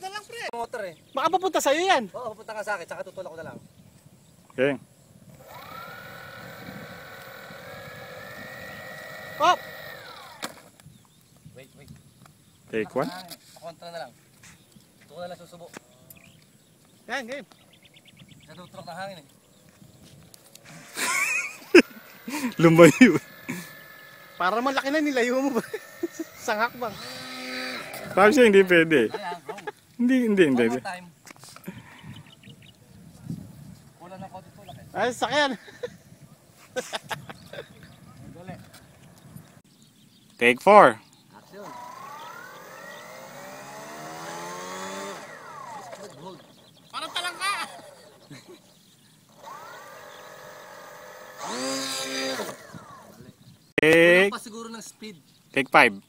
na lang, pre. Motor eh. Baka papunta sa'yo yan. Oo, pupunta ka sa akin, tsaka tutulak ko na lang. Okay. Hop! Wait. Take one. Kontra na lang. Ito ko na lang susubo. Yan, game. Natutulak ng hangin eh. Lumayo. Para malaki na nilayo mo ba? Sangak bang? Sabi siya hindi pwede. Ayan, go. Hindi. One more time. Kulang ng konti tulak eh. Ay, sakyan. Dali. Take 4. Action. Hold. Parang talangka. Take, Pa siguro ng speed. take 5.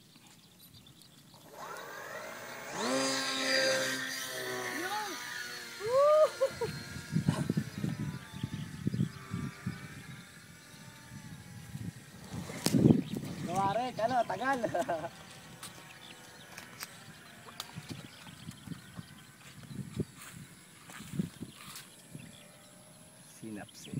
Gawarek, ano, tagal. Sinapse.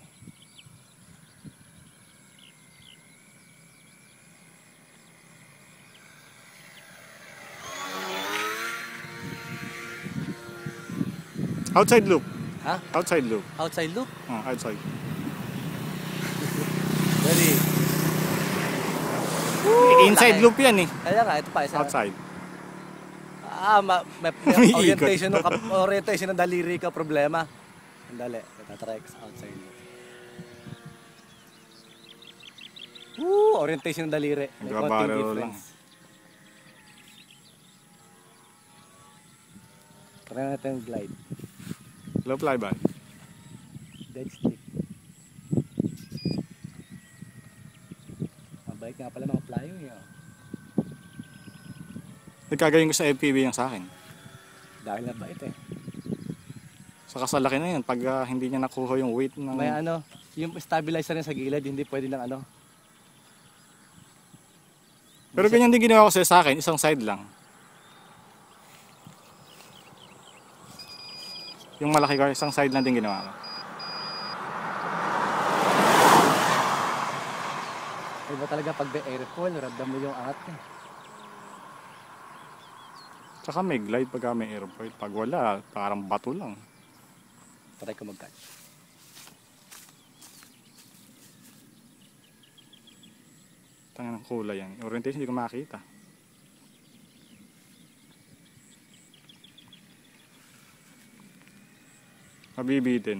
Outside loop. Ha? Outside loop. Outside loop? Outside. Ready. Inside laki. loop yan eh. Kaya nga, ito pa isa. Outside. May May orientation ng daliri ka problema. Andali, tatatry ko sa outside loop. Orientation ng daliri. May konting Nagbabarero difference. Try natin yung glide. Low fly ba? Dead stick. Mabait nga pala mga playo yun. Nagkagaling ko sa FPV yung sa akin. Dahil nabait eh. Saka sa laki na yun, pag hindi niya nakuha yung weight ng... May ano, yung stabilizer rin sa gilid, hindi pwede ng ano. Pero ganyan din ginawa ko sa akin, isang side lang. Yung malaki ko, isang side lang din ginawa ko. Iba talaga pag may airfall, ramdam mo yung angat eh. Saka may glide pagka may airfoil. Pag wala, parang bato lang. Try ko mag-catch. Tangan ng kulay yan. Orientation hindi ko makita. Mabibitin.